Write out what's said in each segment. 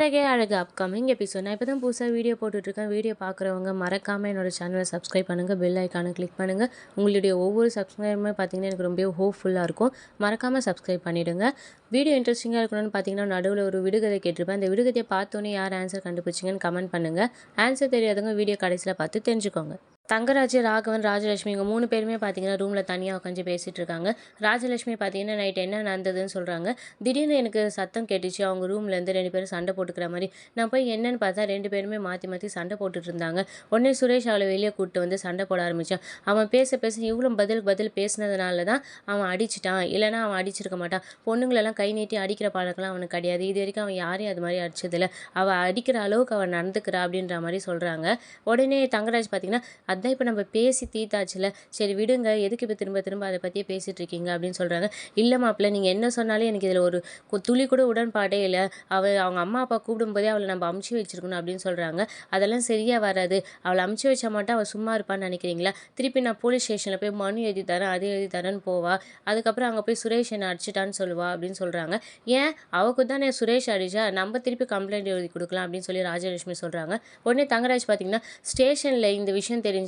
அழகே அழகு upcoming episode. நான் இப்போ தான் புதுசாக வீடியோ போட்டுட்ருக்கேன். வீடியோ பார்க்குறவங்க மறக்காமல் என்னோடய சேனலை சப்ஸ்கிரைப் பண்ணுங்கள், பெல் ஐக்கானை கிளிக் பண்ணுங்கள். உங்களுடைய ஒவ்வொரு சப்ஸ்கிரைபுமே பார்த்தீங்கன்னா எனக்கு ரொம்ப ஹோப்ஃபுல்லாக இருக்கும். மறக்காமல் சப்ஸ்கிரைப் பண்ணிவிடுங்க. வீடியோ இன்ட்ரெஸ்டிங்காக இருக்கணும்னு பார்த்தீங்கன்னா நடுவில் ஒரு விடுகதை கேட்டிருப்பேன். அந்த விடுகதையை பார்த்தோன்னே யார் ஆன்சர் கண்டுபிடிச்சிங்கன்னு கமெண்ட் பண்ணுங்கள். ஆன்சர் தெரியாதவங்க வீடியோ கடைசியில் பார்த்து தெரிஞ்சுக்கோங்க. தங்கராஜ், ராகவன், ராஜலட்சுமி இவங்க 3 பேருமே பார்த்தீங்கன்னா ரூமில் தனியாக உட்காந்து பேசிகிட்டு இருக்காங்க. ராஜலட்சுமி பார்த்தீங்கன்னா நைட் என்ன நடந்ததுன்னு சொல்கிறாங்க. திடீர்னு எனக்கு சத்தம் கேட்டுச்சு. அவங்க ரூம்லேருந்து 2 பேரும் சண்டை போட்டுக்கிற மாதிரி. நான் போய் என்னன்னு பார்த்தா 2 பேருமே மாற்றி மாற்றி சண்டை போட்டுட்டு இருந்தாங்க. உடனே சுரேஷ் அவளை வெளியே கூப்பிட்டு வந்து சண்டை போட ஆரம்பித்தான். அவன் பேச பேச இவ்வளோ பதில் பேசினதுனால தான் அவன் அடிச்சிட்டான். இல்லைனா அவன் அடிச்சிருக்க மாட்டான். பொண்ணுங்களெல்லாம் கை நீட்டி அடிக்கிற பழக்கம்லாம் அவனுக்கு கிடையாது. இது வரைக்கும் அவன் யாரையும் அது மாதிரி அடிச்சதில்லை. அவள் அடிக்கிற அளவுக்கு அவன் நடந்துக்கிறா அப்படின்ற மாதிரி சொல்கிறாங்க. உடனே தங்கராஜ் பார்த்தீங்கன்னா அதான் இப்போ நம்ம பேசி தீர்த்தாச்சுல, சரி விடுங்க, எதுக்கு இப்போ திரும்ப திரும்ப அதை பற்றியே பேசிகிட்டு இருக்கீங்க அப்படின்னு சொல்கிறாங்க. இல்லை மாப்பிள்ள, நீங்கள் என்ன சொன்னாலும் எனக்கு இதில் ஒரு துளி கூட உடன்பாடே இல்லை. அவங்க அம்மா அப்பா கூப்பிடும்போதே அவளை நம்ம அமுச்சு வச்சிருக்கணும் அப்படின்னு சொல்கிறாங்க. அதெல்லாம் சரியாக வராது. அவளை அமுச்சு வச்சா மட்டும் அவள் சும்மா இருப்பான்னு நினைக்கிறீங்களா? திருப்பி நான் போலீஸ் ஸ்டேஷனில் போய் மனு எழுதி தரேன், அது எழுதி தரேன்னு போவா. அதுக்கப்புறம் அங்கே போய் சுரேஷ் என்னை அடிச்சிட்டான்னு சொல்லுவா அப்படின்னு சொல்கிறாங்க. ஏன் அவக்கு தானே சுரேஷ் அடிச்சா, நம்ம திருப்பி கம்ப்ளைண்ட் எழுதி கொடுக்கலாம் அப்படின்னு சொல்லி ராஜலட்சுமி சொல்கிறாங்க. உடனே தங்கராஜ் பார்த்தீங்கன்னா ஸ்டேஷனில் இந்த விஷயம் தெரிஞ்சால்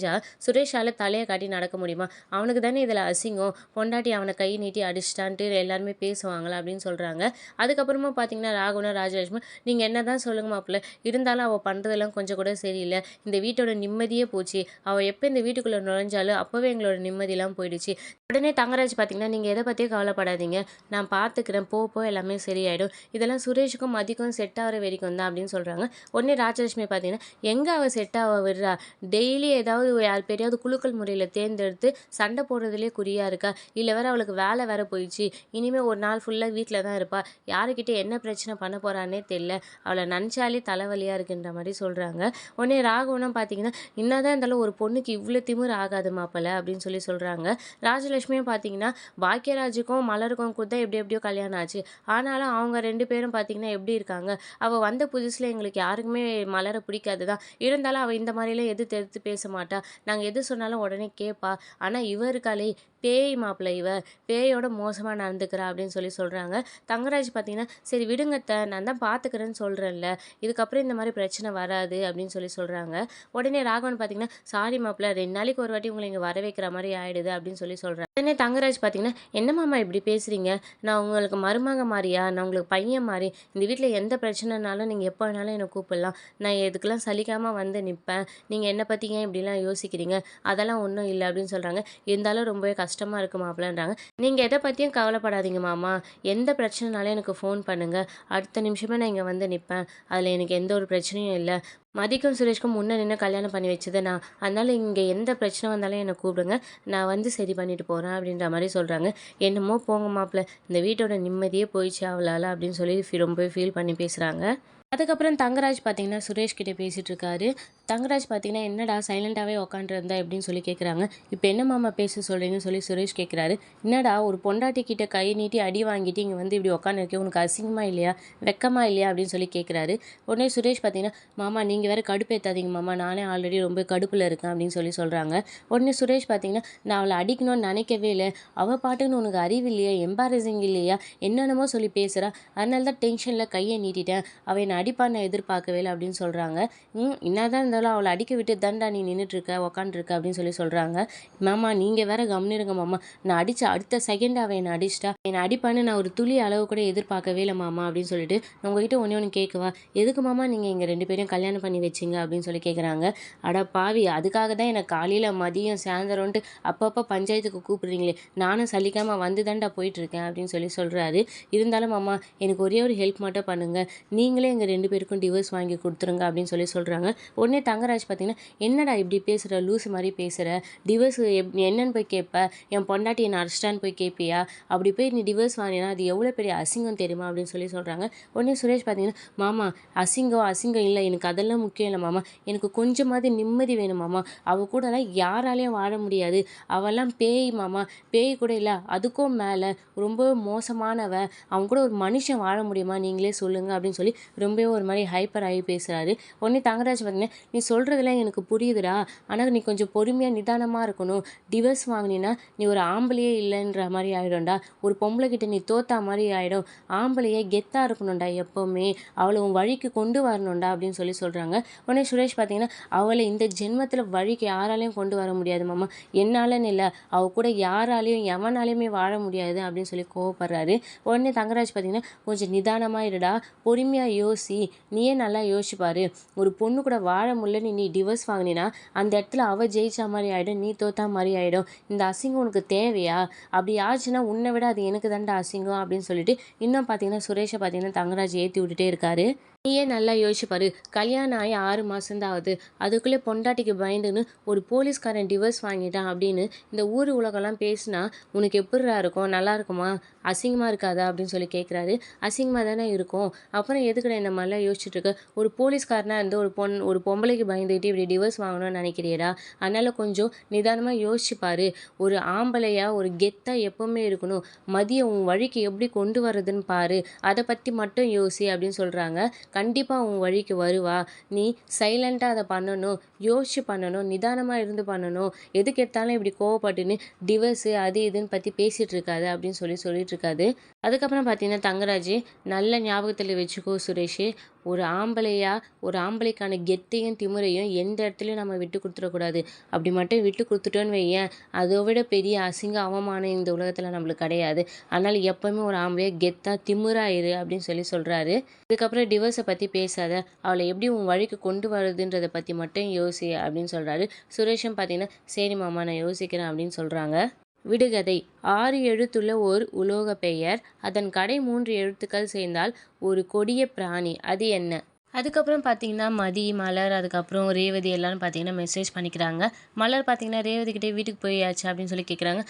சுரேஷால் தலையை காட்டி நடக்க முடியுமா? அவனுக்கு தானே இதில் அசிங்கம். பொண்டாட்டி அவனை கை நீட்டி அடிச்சிட்டான்ட்டு எல்லாருமே பேசுவாங்களா அப்படின்னு சொல்கிறாங்க. அதுக்கப்புறமா பார்த்தீங்கன்னா ராகவனா, ராஜலட்சுமி நீங்கள் என்ன தான் சொல்லுங்க மாப்பிள்ள, இருந்தாலும் அவள் பண்ணுறதெல்லாம் கொஞ்சம் கூட சரியில்லை. இந்த வீட்டோட நிம்மதியே போச்சு. அவள் எப்போ இந்த வீட்டுக்குள்ளே நுழைஞ்சாலும் அப்போவே எங்களோட நிம்மதியெல்லாம் போயிடுச்சு. உடனே தங்கராஜ் பார்த்தீங்கன்னா நீங்கள் எதை பற்றியும் கவலைப்படாதீங்க, நான் பார்த்துக்கிறேன், போ எல்லாமே சரியாயிடும். இதெல்லாம் சுரேஷுக்கும் மதிக்கும் செட் ஆகிற வரைக்கும் தான் அப்படின்னு சொல்கிறாங்க. உடனே ராஜலட்சுமி பார்த்தீங்கன்னா எங்கே அவள் செட் ஆக விடுறா? டெய்லி ஏதாவது யார் பெரியாவது குலுக்கல் முறையில் தேர்ந்தெடுத்து சண்டை போடுறதுலேயே குறியாக இருக்கா? இல்லை வேறு அவளுக்கு வேலை வேறு போயிடுச்சு. இனிமேல் ஒரு நாள் ஃபுல்லாக வீட்டில் தான் இருப்பாள். யாருக்கிட்ட என்ன பிரச்சனை பண்ண போகிறான்னே தெரியல. அவளை நினச்சாலே தலைவலியாக இருக்குன்ற மாதிரி சொல்கிறாங்க. உடனே ராகவனும் பார்த்தீங்கன்னா என்னதான் இருந்தாலும் ஒரு பொண்ணுக்கு இவ்வளோ திமிர் ஆகாது மாப்பிள்ள அப்படின்னு சொல்லி சொல்கிறாங்க. ராஜலட்சுமியும் பார்த்தீங்கன்னா பாக்கியராஜுக்கும் மலருக்கும் கூட தான் எப்படியோ கல்யாணம் ஆச்சு. ஆனாலும் அவங்க 2 பேரும் பார்த்தீங்கன்னா எப்படி இருக்காங்க? அவள் வந்த புதுசில் எங்களுக்கு யாருக்குமே மலரை பிடிக்காது தான். இருந்தாலும் அவள் இந்த மாதிரிலாம் எதிர்த்து பேச மாட்டா. நாங்கள் எது சொன்னாலும் உடனே கேட்பா. ஆனால் இவ இருக்காளே பேய் மாப்பிள்ளை, இவ பேயோட மோசமாக நடந்துக்கிறா அப்படின்னு சொல்லி சொல்கிறாங்க. தங்கராஜ் பார்த்தீங்கன்னா சரி விடுங்கத்த, நான் தான் பார்த்துக்கிறேன்னு சொல்கிறேன்ல, இதுக்கப்புறம் இந்த மாதிரி பிரச்சனை வராது அப்படின்னு சொல்லி சொல்கிறாங்க. உடனே ராகவன் பார்த்தீங்கன்னா சாரி மாப்பிள்ள, 2 நாளைக்கு ஒரு வாட்டி உங்களை இங்கே வர வைக்கிற மாதிரி ஆயிடுது அப்படின்னு சொல்லி சொல்கிறேன். உடனே தங்கராஜ் பார்த்தீங்கன்னா என்ன மாமா இப்படி பேசுகிறீங்க? நான் உங்களுக்கு மருமக மாதிரியா? நான் உங்களுக்கு பையன் மாதிரி. இந்த வீட்டில் எந்த பிரச்சனைனாலும் நீங்கள் எப்போ வேணாலும் என்னை கூப்பிடலாம். நான் எதுக்கெல்லாம் சலிக்காமல் வந்து நிற்பேன். நீங்கள் என்னை பற்றி ஏன் இப்படிலாம் யோசிக்கிறீங்க? அதெல்லாம் ஒன்றும் இல்லை அப்படின்னு சொல்கிறாங்க. இருந்தாலும் ரொம்பவே கஷ்டமாக இருக்குது மாப்பிள்ளன்றாங்க. நீங்கள் எதை பற்றியும் கவலைப்படாதீங்க மாமா, எந்த பிரச்சனைனாலும் எனக்கு ஃபோன் பண்ணுங்கள், அடுத்த நிமிஷமே நான் இங்கே வந்து நிற்பேன். அதில் எனக்கு எந்த ஒரு பிரச்சனையும் இல்லை. மதிக்கும் சுரேஷ்க்கும் முன்னே நின்று கல்யாணம் பண்ணி வச்சது நான். அதனால் இங்கே எந்த பிரச்சனை வந்தாலும் என்னை கூப்பிடுங்க, நான் வந்து சரி பண்ணிட்டு போகிறேன் அப்படின்ற மாதிரி சொல்கிறாங்க. என்னமோ போங்க மாப்பிள்ள, இந்த வீட்டோட நிம்மதியே போயிடுச்சு அவளால் அப்படின்னு சொல்லி ரொம்ப ஃபீல் பண்ணி பேசுகிறாங்க. அதுக்கப்புறம் தங்கராஜ் பார்த்தீங்கன்னா சுரேஷ் கிட்டே பேசிகிட்டு இருக்காரு. தங்கராஜ் பார்த்தீங்கன்னா என்னடா சைலண்ட்டாகவே உட்காந்துருந்தா அப்படின்னு சொல்லி கேட்குறாங்க. இப்போ என்ன மாமா பேச சொல்கிறீங்கன்னு சொல்லி சுரேஷ் கேட்குறாரு. என்னடா ஒரு பொண்டாட்டி கிட்ட கை நீட்டி அடி வாங்கிட்டு இங்கே வந்து இப்படி உட்காந்துருக்கே, உனக்கு அசிங்கமாக இல்லையா, வெக்கமாக இல்லையா அப்படின்னு சொல்லி கேட்குறாரு. உடனே சுரேஷ் பார்த்தீங்கன்னா மாமா நீங்கள் வேறு கடுப்பேற்றாதீங்க மாமா, நானே ஆல்ரெடி ரொம்ப கடுப்பில் இருக்கேன் அப்படின்னு சொல்லி சொல்கிறாங்க. உடனே சுரேஷ் பார்த்தீங்கன்னா நான் அவளை அடிக்கணும்னு நினைக்கவே இல்லை, அவள் பாட்டுன்னு உனக்கு அறிவு இல்லையா, எம்பாரசிங் இல்லையா, என்னென்னமோ சொல்லி பேசுகிறா, அதனால தான் டென்ஷனில் கையை நீட்டிட்டேன், அவள் அடிப்பான்னு எதிர்பார்க்கவே இல்லை அப்படின்னு சொல்கிறாங்க. என்னதான் இருந்தாலும் அவளை அடிக்க விட்டு தண்டா நீ நின்றுட்டுருக்க உக்காண்டிருக்க அப்படின்னு சொல்லி சொல்கிறாங்க. மாமா நீங்கள் வேற கவனிருங்க மாமா, நான் அடித்த அடுத்த செகண்ட் அவள் என்னை அடிச்சிட்டா, என்னை அடிப்பான்னு நான் ஒரு துளி அளவு கூட எதிர்பார்க்கவே இல்லை மாமா அப்படின்னு சொல்லிட்டு நான் உங்ககிட்ட ஒன்று கேட்கவா, எதுக்கு மாமா நீங்கள் எங்கள் 2 பேரும் கல்யாணம் பண்ணி வச்சிங்க அப்படின்னு சொல்லி கேட்குறாங்க. அட பாவி, அதுக்காக தான் எனக்கு காலையில் மதியம் சாயந்தரம்ன்ட்டு அப்பப்போ பஞ்சாயத்துக்கு கூப்பிடுறீங்களே, நானும் சலிக்காமல் வந்து தாண்டா போயிட்டுருக்கேன் அப்படின்னு சொல்லி சொல்கிறாரு. இருந்தாலும் மாமா எனக்கு ஒரே ஒரு ஹெல்ப் மட்டும் பண்ணுங்கள், நீங்களே எங்கள் 2 பேருக்கும் டிவோர்ஸ் வாங்கி கொடுத்துருங்க அப்படின்னு சொல்லி சொல்கிறாங்க. உடனே தங்கராஜ் பார்த்தீங்கன்னா என்னடா இப்படி பேசுகிற, லூஸ் மாதிரி பேசுகிற, டிவோர்ஸ் என்னன்னு போய் கேட்ப, என் பொண்டாட்டி என்னை அடிச்சிட்டான்னு போய் கேட்பியா, அப்படி போய் நீ டிவோர்ஸ் வாங்கினா அது எவ்வளோ பெரிய அசிங்கம் தெரியுமா அப்படின்னு சொல்லி சொல்கிறாங்க. உடனே சுரேஷ் பார்த்தீங்கன்னா மாமா அசிங்கம் இல்லை, எனக்கு அதெல்லாம் முக்கியம் இல்லை மாமா, எனக்கு கொஞ்சமாவது நிம்மதி வேணும் மாமா, அவள் கூடலாம் யாராலையும் வாழ முடியாது, அவெல்லாம் பேய் மாமா, பேய் கூட இல்லை, அதுக்கும் மேலே ரொம்ப மோசமானவ, அவன் கூட ஒரு மனுஷன் வாழ முடியுமா நீங்களே சொல்லுங்கள் அப்படின்னு சொல்லி ரொம்ப ரொம்பவே ஒரு மாதிரி ஹைப்பர் ஆகி பேசுகிறாரு. உடனே தங்கராஜ் பார்த்தீங்கன்னா, நீ சொல்கிறதெல்லாம் எனக்கு புரியுதுடா, ஆனால் நீ கொஞ்சம் பொறுமையாக நிதானமாக இருக்கணும். டிவோர்ஸ் வாங்கினீன்னா நீ ஒரு ஆம்பளையே இல்லைன்ற மாதிரி ஆகிடும்டா. ஒரு பொம்பளை கிட்ட நீ தோத்தா மாதிரி ஆகிடும். ஆம்பளையே கெத்தாக இருக்கணும்டா, எப்போவுமே அவளை உன் வழிக்கு கொண்டு வரணும்டா அப்படின்னு சொல்கிறாங்க. உடனே சுரேஷ் பார்த்தீங்கன்னா, அவளை இந்த ஜென்மத்தில் வழிக்கு யாராலையும் கொண்டு வர முடியாது மாமா, என்னாலன்னு இல்லை, அவ கூட யாராலையும் எவனாலையுமே வாழ முடியாது அப்படின்னு சொல்லி கோவப்படுறாரு. உடனே தங்கராஜ் பார்த்தீங்கன்னா, கொஞ்சம் நிதானமாக இருடா, பொறுமையாக யோசி, நீயே நல்லா யோசிப்பாரு. ஒரு பொண்ணு கூட வாழ முடியலன்னு நீ டிவோர்ஸ் வாங்கினீன்னா அந்த இடத்துல அவள் ஜெயிச்சா மாதிரி ஆகிடும், நீ தோத்தா மாதிரி ஆகிடும். இந்த அசிங்கம் உனக்கு தேவையா? அப்படி ஆச்சுன்னா உன்னை விட அது எனக்கு தான்டா அசிங்கம் அப்படின்னு சொல்லிட்டு இன்னும் பார்த்தீங்கன்னா சுரேஷை பார்த்தீங்கன்னா தங்கராஜ் ஏற்றி விட்டுட்டே இருக்காரு. நீயே நல்லா யோசிப்பாரு, கல்யாணம் ஆகி 6 மாதம்தான் ஆகுது, அதுக்குள்ளே பொண்டாட்டிக்கு பயந்துன்னு ஒரு போலீஸ்காரன் டிவோர்ஸ் வாங்கிட்டான் அப்படின்னு இந்த ஊர் உலகம்லாம் பேசினா உனக்கு எப்படிரா இருக்கும்? நல்லா இருக்குமா? அசிங்கமாக இருக்காதா அப்படின்னு சொல்லி கேட்குறாரு. அசிங்கமாக தானே இருக்கும், அப்புறம் எதுக்குடா இந்த மாதிரிலாம் யோசிச்சுட்டு இருக்க? ஒரு போலீஸ்காரனாக இருந்து ஒரு பொம்பளைக்கு பயந்துக்கிட்டு இப்படி டிவோர்ஸ் வாங்கணும்னு நினைக்கிறியடா? அதனால் கொஞ்சம் நிதானமாக யோசிச்சுப்பாரு. ஒரு ஆம்பளையா ஒரு கெத்தாக எப்போவுமே இருக்கணும், மதியம் உன் வழிக்கு எப்படி கொண்டு வர்றதுன்னு பாரு, அதை பற்றி மட்டும் யோசி அப்படின்னு சொல்கிறாங்க. கண்டிப்பாக உன் வழிக்கு வருவா, நீ சைலண்ட்டாக அதை பண்ணணும், யோசிச்சு பண்ணணும், நிதானமாக இருந்து பண்ணணும், எதுக்கு எடுத்தாலும் இப்படி கோவப்பட்டுன்னு டிவர்ஸு அது இதுன்னு பற்றி பேசிகிட்டு இருக்காது அப்படின்னு சொல்லிட்டு இருக்காது. அதுக்கப்புறம் பார்த்தீங்கன்னா தங்கராஜ், நல்ல ஞாபகத்தில் வச்சுக்கோ சுரேஷ், ஒரு ஆம்பளையா ஒரு ஆம்பளைக்கான கெத்தையும் திமிரையும் எந்த இடத்துலையும் நம்ம விட்டு கொடுத்துடக்கூடாது. அப்படி மட்டும் விட்டு கொடுத்துட்டோன்னு வையேன், அதை விட பெரிய அசிங்க அவமானம் இந்த உலகத்தில் நம்மளுக்கு கிடையாது. அதனால் எப்போவுமே ஒரு ஆம்பளையா கெத்தாக திமிராயிரு அப்படின்னு சொல்கிறாரு. இதுக்கப்புறம் டிவோர்ஸை பற்றி பேசாத, அவளை எப்படி உன் வழிக்கு கொண்டு வருதுன்றதை பற்றி மட்டும் யோசி அப்படின்னு சொல்கிறாரு. சுரேஷும் பார்த்தீங்கன்னா, சரி மாமா நான் யோசிக்கிறேன் அப்படின்னு சொல்கிறாங்க. விடுகதை: 6 எழுத்துள்ள ஓர் உலோக பெயர், அதன் கடை 3 எழுத்துக்கள் சேர்ந்தால் ஒரு கொடிய பிராணி, அது என்ன? அதுக்கப்புறம் பார்த்தீங்கன்னா மதி, மலர், அதுக்கப்புறம் ரேவதி எல்லாரும் பார்த்தீங்கன்னா மெசேஜ் பண்ணிக்கிறாங்க. மலர் பார்த்தீங்கன்னா ரேவதிக்கிட்டே வீட்டுக்கு போயாச்சு அப்படின்னு சொல்லி கேட்குறாங்க.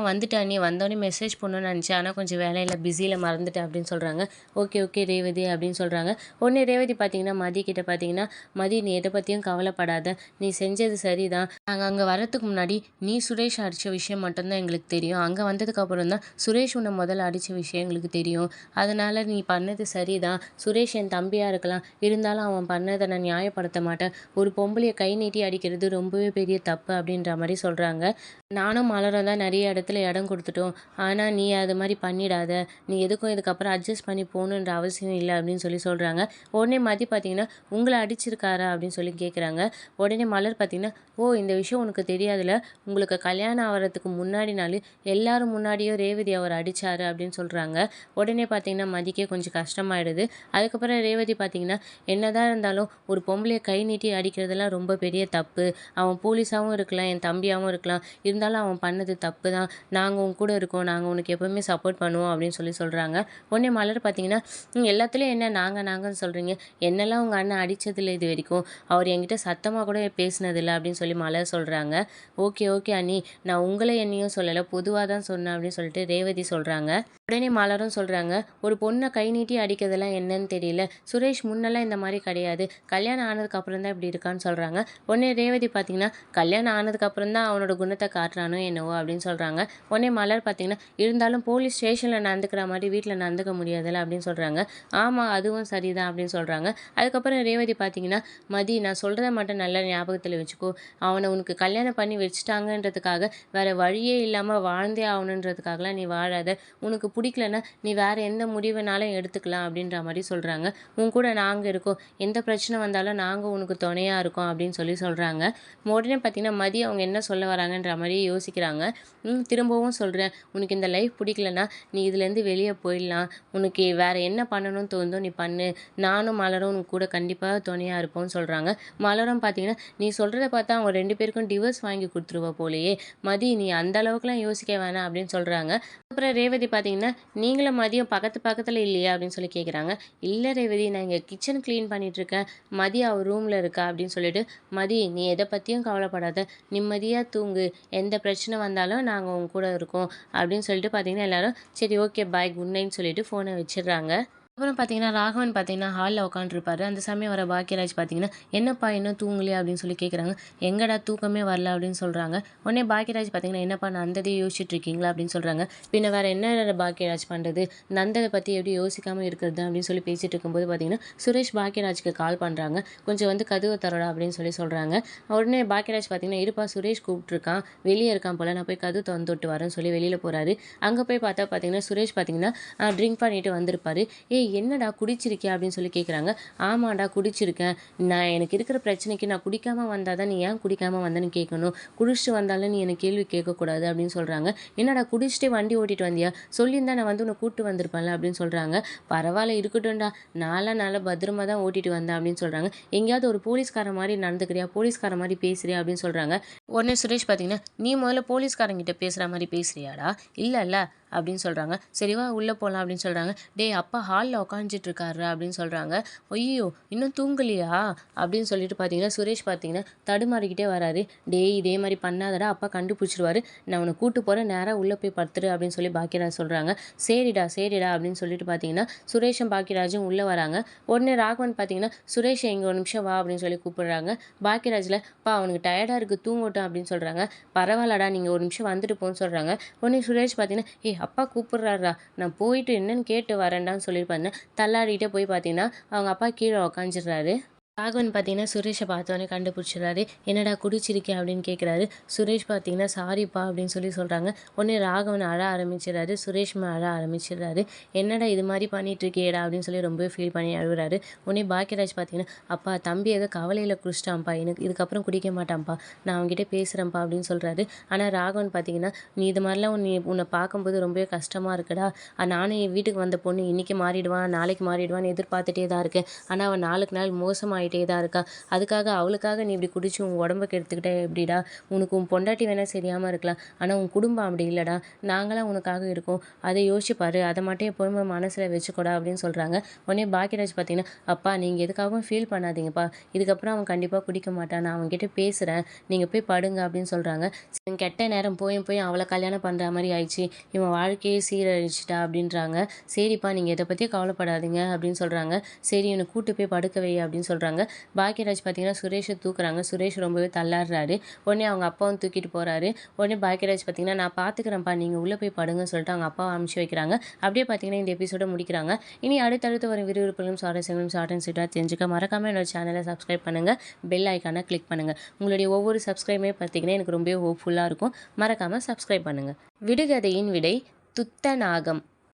வந்துட்டேன் நீ வந்தோடனே மெசேஜ் பண்ணணும்னு நினச்சேன், ஆனால் கொஞ்சம் வேலையில் பிஸியில் மறந்துட்டேன் அப்படின்னு சொல்கிறாங்க. ஓகே ரேவதி அப்படின்னு சொல்கிறாங்க. உடனே ரேவதி பார்த்தீங்கன்னா மதி கிட்ட பார்த்தீங்கன்னா, மதி நீ எதை பற்றியும் கவலைப்படாத, நீ செஞ்சது சரிதான். நாங்கள் அங்கே வரத்துக்கு முன்னாடி நீ சுரேஷ் அடித்த விஷயம் மட்டும்தான் எங்களுக்கு தெரியும், அங்கே வந்ததுக்கப்புறம் தான் சுரேஷ் உன்னை முதல்ல அடித்த விஷயம் எங்களுக்கு தெரியும். அதனால் நீ பண்ணது சரிதான், சுரேஷ் என் தம்பியாக இருக்கலாம், இருந்தாலும் அவன் பண்ணதை நான் நியாயப்படுத்த மாட்டேன். ஒரு பொம்பளையை கை நீட்டி அடிக்கிறது ரொம்பவே பெரிய தப்பு அப்படின்ற மாதிரி சொல்கிறாங்க. நானும் மலரும் தான் நிறைய இடத்துல இடம் கொடுத்துட்டோம், ஆனால் நீ அது மாதிரி பண்ணிடாத, நீ எதுக்கும் இதுக்கப்புறம் அட்ஜஸ்ட் பண்ணி போகணுன்ற அவசியம் இல்லை அப்படின்னு சொல்கிறாங்க. உடனே மதி பார்த்தீங்கன்னா, உங்களை அடிச்சிருக்காரா அப்படின்னு சொல்லி கேட்குறாங்க. உடனே மலர் பார்த்தீங்கன்னா, இந்த விஷயம் உனக்கு தெரியாதுல, உங்களுக்கு கல்யாணம் ஆகிறதுக்கு முன்னாடி நாள் எல்லாரும் முன்னாடியும் ரேவதி அவர் அடித்தார் அப்படின்னு சொல்கிறாங்க. உடனே பார்த்தீங்கன்னா மதிக்கே கொஞ்சம் கஷ்டமாயிடுது. அதுக்கப்புறம் ரேவதி பார்த்தீங்கன்னா, என்னதான் இருந்தாலும் ஒரு பொம்பளையை கை நீட்டி அடிக்கிறதுலாம் ரொம்ப பெரிய தப்பு, அவன் போலீஸாகவும் இருக்கலாம், என் தம்பியாகவும் இருக்கலாம், இருந்தாலும் அவன் பண்ணது தப்பு தான், நாங்கள் உன் கூட இருக்கோம், நாங்கள் உனக்கு எப்போவுமே சப்போர்ட் பண்ணுவோம் அப்படின்னு சொல்கிறாங்க. உடனே மலர் பார்த்தீங்கன்னா, எல்லாத்துலேயும் என்ன நாங்கன்னு சொல்கிறீங்க, என்னெல்லாம் உங்கள் அண்ணன் அடித்ததில்லை இது வரைக்கும், அவர் என்கிட்ட சத்தமாக கூட பேசினதில்லை அப்படின்னு சொல்லி மலர் சொல்கிறாங்க. ஓகே அண்ணி, நான் உங்களை என்னையும் சொல்லலை, பொதுவாக தான் சொன்னேன் அப்படின்னு சொல்லிட்டு ரேவதி சொல்கிறாங்க. உடனே மலரும் சொல்கிறாங்க, ஒரு பொண்ணை கை நீட்டி அடிக்கிறதெல்லாம் என்னன்னு தெரியல, சுரேஷ் முன்னெல்லாம் இந்த மாதிரி கிடையாது, கல்யாணம் ஆனதுக்கப்புறம் தான் இப்படி இருக்கான்னு சொல்கிறாங்க. உடனே ரேவதி பார்த்தீங்கன்னா, கல்யாணம் ஆனதுக்கப்புறம் தான் அவனோட குணத்தை காட்டுறானோ என்னவோ அப்படின்னு சொல்கிறாங்க. உடனே மலர் பார்த்தீங்கன்னா, இருந்தாலும் போலீஸ் ஸ்டேஷனில் நடந்துக்கிற மாதிரி வீட்டில் நடந்துக்க முடியாதுல்ல அப்படின்னு சொல்கிறாங்க. ஆமாம் அதுவும் சரிதான் அப்படின்னு சொல்கிறாங்க. அதுக்கப்புறம் ரேவதி பார்த்தீங்கன்னா, மதி நான் சொல்கிறத மட்டும் நல்லா ஞாபகத்தில் வச்சுக்கோ, அவனை உனக்கு கல்யாணம் பண்ணி வச்சுட்டாங்கன்றதுக்காக வேறு வழியே இல்லாமல் வாழ்ந்தே ஆகணுன்றதுக்காகலாம் நீ வாழாத, உனக்கு பிடிக்கலன்னா நீ வேறு எந்த முடிவுனாலும் எடுத்துக்கலாம் அப்படின்ற மாதிரி சொல்கிறாங்க. உன் கூட நாங்கள் இருக்கோம், எந்த பிரச்சனை வந்தாலும் நாங்கள் உனக்கு துணையாக இருக்கோம் அப்படின்னு சொல்கிறாங்க. உடனே பார்த்தீங்கன்னா மதி அவங்க என்ன சொல்ல வராங்கன்ற மாதிரி யோசிக்கிறாங்க. திரும்பவும் சொல்கிறேன், உனக்கு இந்த லைஃப் பிடிக்கலன்னா நீ இதுலேருந்து வெளியே போயிடலாம், உனக்கு வேறு என்ன பண்ணணும்னு தோணுதோ நீ பண்ணு, நானும் மலரும் உனக்கு கூட கண்டிப்பாக துணையாக இருப்போம்னு சொல்கிறாங்க. மலரும் பார்த்தீங்கன்னா, நீ சொல்கிறத பார்த்தா அவங்க 2 பேருக்கும் டிவோர்ஸ் வாங்கி கொடுத்துருவா போலையே, மதி நீ அந்த அளவுக்குலாம் யோசிக்க வேணாம் அப்படின்னு சொல்கிறாங்க. அப்புறம் ரேவதி பார்த்தீங்கன்னா, நீங்களும் மதியம் பக்கத்தில் இல்லையா அப்படின்னு சொல்லி கேட்குறாங்க. இல்லை ரேவதி, நான் இங்கே கிச்சன் க்ளீன் பண்ணிகிட்ருக்கேன், மதி அவர் ரூமில் இருக்கா அப்படின்னு சொல்லிட்டு, மதி நீ எதை பற்றியும் கவலைப்படாத, நிம்மதியாக தூங்கு, எந்த பிரச்சனை வந்தாலும் நாங்கள் உங்க கூட இருக்கோம் அப்படின்னு சொல்லிட்டு பார்த்தீங்கன்னா எல்லாரும் சரி ஓகே பாய் குட் நைட்னு சொல்லிட்டு ஃபோனை வச்சிடுறாங்க. அப்புறம் பார்த்தீங்கன்னா, ராகவன் பார்த்தீங்கன்னா, ஹால்ல உட்காந்துருப்பாரு. அந்த சமயம் வர பாக்கியராஜ் பார்த்தீங்கன்னா, "என்னப்பா இன்னும் தூங்கலையா?" அப்படின்னு சொல்லி கேட்குறாங்க. "எங்கடா தூக்கமே வரல" அப்படின்னு சொல்றாங்க. உடனே பாக்கியராஜ் பார்த்தீங்கன்னா, "என்னப்பா நந்ததையே யோசிச்சுட்டு இருக்கீங்களா?" அப்படின்னு சொல்றாங்க. "பின்ன வேற என்ன பாக்கியராஜ் பண்றது? நந்தத பத்தி எப்படி யோசிக்காம இருக்கிறது?" அப்படின்னு சொல்லி பேசிட்டு இருக்கும்போது பார்த்தீங்கன்னா, சுரேஷ் பாக்கியராஜ்க்கு கால் பண்றாங்க. "கொஞ்சம் வந்து கதவ தொறடா" அப்படின்னு சொல்லி சொல்றாங்க. உடனே பாக்கியராஜ் பார்த்தீங்கன்னா, "இருப்பா சுரேஷ் கூப்பிட்டுருக்கான். வெளிய இருக்கான் போல. நான் போய் கதவு தொறந்து விட்டு வரேன்னு" சொல்லி வெளியில போறாரு. அங்க போய் பார்த்தா பார்த்தீங்கன்னா, சுரேஷ் பார்த்தீங்கன்னா, ட்ரிங்க் பண்ணிட்டு வந்திருப்பாரு. "ஏய் என்னடா குடிச்சிருக்கியா?" அப்படின்னு சொல்லி கேட்குறாங்க. "ஆமாண்டா குடிச்சிருக்கேன். எனக்கு இருக்கிற பிரச்சனைக்கு நான் குடிக்காம வந்தா தான் நீ ஏன் குடிக்காம வந்தேன்னு கேட்கணும். குடிச்சிட்டு வந்தாலும் நீ என்ன கேள்வி கேட்கக்கூடாது" அப்படின்னு சொல்றாங்க. "என்னடா குடிச்சிட்டே வண்டி ஓட்டிட்டு வந்தியா? சொல்லியிருந்தா நான் வந்து உன்ன கூட்டு வந்திருப்பேன்ல" அப்படின்னு சொல்றாங்க. "பரவாயில்ல இருக்கட்டும்டா. நான்லாம் நல்லா பத்திரமா தான் ஓட்டிட்டு வந்தேன்" அப்படின்னு சொல்றாங்க. "எங்கேயாவது ஒரு போலீஸ்காரன் மாரி நடந்துக்கிறியா? போலீஸ்காரன் மாரி பேசுறியா?" அப்படின்னு சொல்றாங்க. உடனே சுரேஷ் பார்த்தீங்கன்னா, "நீ முதல்ல போலீஸ்காரங்கிட்ட பேசுற மாரி பேசுறியாடா? இல்லல்ல" அப்படின்னு சொல்றாங்க. "சரி வா உள்ள போலாம்" அப்படின்னு சொல்றாங்க. "டேய் அப்பா ஹால்ல உட்காந்துட்டு இருக்காருடா" அப்படின்னு சொல்றாங்க. "ஐய்யயோ! இன்னும் தூங்கலையா?" அப்படின்னு சொல்லிட்டு பார்த்தீங்கன்னா, சுரேஷ் பார்த்தீங்கன்னா தடுமாறிக்கிட்டே வராரு. "டேய் இதே மாரி பண்ணாதடா, அப்பா கண்டுபிடிச்சுருவாரு. நான் உன்ன கூட்டு போறேன். நேரா உள்ள போய் படுத்துரு" அப்படின்னு சொல்லி பாக்கியராஜ் சொல்றாங்க. "சரிடா, சரிடா" அப்படின்னு சொல்லிட்டு பார்த்தீங்கன்னா, சுரேஷும் பாக்கியராஜும் உள்ள வராங்க. உடனே ராகவன் பார்த்தீங்கன்னா, "சுரேஷ இங்க ஒரு நிமிஷம் வா" அப்படின்னு சொல்லி கூப்பிடுறாங்க. பாக்கியராஜ்ல, "அப்பா அவனுக்கு டயர்டா இருக்கு தூங்கட்டும்" அப்படின்னு சொல்றாங்க. "பரவாயில்லடா நீங்க ஒரு நிமிஷம் வந்துட்டு போன்னு" சொல்றாங்க. உடனே சுரேஷ் பார்த்தீங்கன்னா, "ஏய் அப்பா கூப்பிடுறாருடா, நான் போயிட்டு என்னன்னு கேட்டு வரேன்டான்னு" சொல்லியிருப்பாருங்க. தள்ளாடிட்டே போய் பார்த்தீங்கன்னா, அவங்க அப்பா கீழ உக்காந்துடுறாரு. ராகவன் பார்த்தீங்கன்னா, சுரேஷ பார்த்தோனே கண்டுபிடிச்சிடுறாரு. "என்னடா குடிச்சிருக்கியா?" அப்படின்னு கேட்குறாரு. சுரேஷ் பார்த்தீங்கன்னா, "சாரிப்பா" அப்படின்னு சொல்லி சொல்றாங்க. உடனே ராகவன் அழ ஆரம்பிச்சிடுறாரு. சுரேஷும் அழ ஆரம்பிச்சிடுறாரு. "என்னடா இது மாரி பண்ணிட்டுருக்கியேடா" அப்படின்னு சொல்லி ரொம்பவே ஃபீல் பண்ணி அழுவுறாரு. உடனே பாக்கியராஜ் பார்த்தீங்கன்னா, "அப்பா தம்பி ஏதோ கவலையில குடிச்சிட்டான்ப்பா. எனக்கு இதுக்கப்புறம் குடிக்க மாட்டான்ப்பா. நான் அவன்கிட்ட பேசுறேன்ப்பா" அப்படின்னு சொல்றாரு. ஆனா ராகவன் பார்த்தீங்கன்னா, "நீ இது மாரிலாம் உன்ன பார்க்கும்போது ரொம்பவே கஷ்டமா இருக்குடா. நானும் என் வீட்டுக்கு வந்த பொண்ணு இன்னைக்கு மாறிடுவான், நாளைக்கு மாறிடுவான்னு எதிர்பார்த்துட்டே தான் இருக்கேன். ஆனா அவ நாளுக்கு நாள் மோசமாயிட்டே தான் இருக்கா. அதுக்காக அவளுக்காக நீ இப்படி குடிச்சு உன் உடம்ப கெடுத்துக்கிட்டா எப்படிடா? உனக்கு உன் பொண்டாட்டி வேணா சரியாம இருக்கலாம். ஆனா உன் குடும்பம் அப்படி இல்லடா. நாங்கலாம் உனக்காக இருக்கோம். அதை யோசிச்சு பாரு. அத மட்டும் எப்பவுமே மனசுல வச்சுக்கோடா" அப்படின்னு சொல்றாங்க. உடனே பாக்கியராஜ் பார்த்தீங்கன்னா, "அப்பா நீங்க எதுக்காகவும் ஃபீல் பண்ணாதீங்கப்பா. இதுக்கப்புறம் அவன் கண்டிப்பா குடிக்க மாட்டான். நான் அவன்கிட்ட பேசுறேன். நீங்க போய் படுங்க" அப்படின்னு சொல்றாங்க. "கெட்ட நேரம் போயும் போய் அவள கல்யாணம் பண்ற மாரி ஆயிடுச்சு. இவன் வாழ்க்கையே சீரழிச்சுட்டா" அப்படின்றாங்க. "சரிப்பா நீங்க எத பத்தியும் கவலைப்படாதீங்க" அப்படின்னு சொல்றாங்க. "சரி இவன கூட்டு போய் படுக்க வை" அப்படின்னு சொல்றாங்க. பாக்கியராஜ் பார்த்தீங்கன்னா, சுரேஷ தூக்குறாங்க. சுரேஷ் ரொம்பவே தள்ளாடுறாரு. உடனே அவங்க அப்பாவும் தூக்கிட்டு போறாரு. உடனே பாக்கியராஜ் பார்த்தீங்கன்னா, "நான் பார்த்துக்கிறேன்ப்பா. நீங்க உள்ள போய் படுங்கன்னு" சொல்லிட்டு அவங்க அப்பாவ அனுப்பிச்சு வைக்கிறாங்க. அப்படியே பார்த்தீங்கன்னா, இந்த எபிசோட முடிக்கிறாங்க. இனி அடுத்தடுத்து வரும் விறுவிறுப்புகளும், சுவாரஸ்யங்களும், ஷார்ட் அண்ட் ஸ்வீட்டா தெரிஞ்சுக்க மறக்காம என்னோட சேனல சப்ஸ்கிரைப் பண்ணுங்க. பெல் ஐகான கிளிக் பண்ணுங்க. உங்களுடைய ஒவ்வொரு சப்ஸ்கிரைபுமே பார்த்தீங்கன்னா, எனக்கு ரொம்பவே ஹோப்ஃபுல்லா இருக்கும். மறக்காம சப்ஸ்கிரைப் பண்ணுங்க. விடுகதையின் விடை துத்தநாகம்.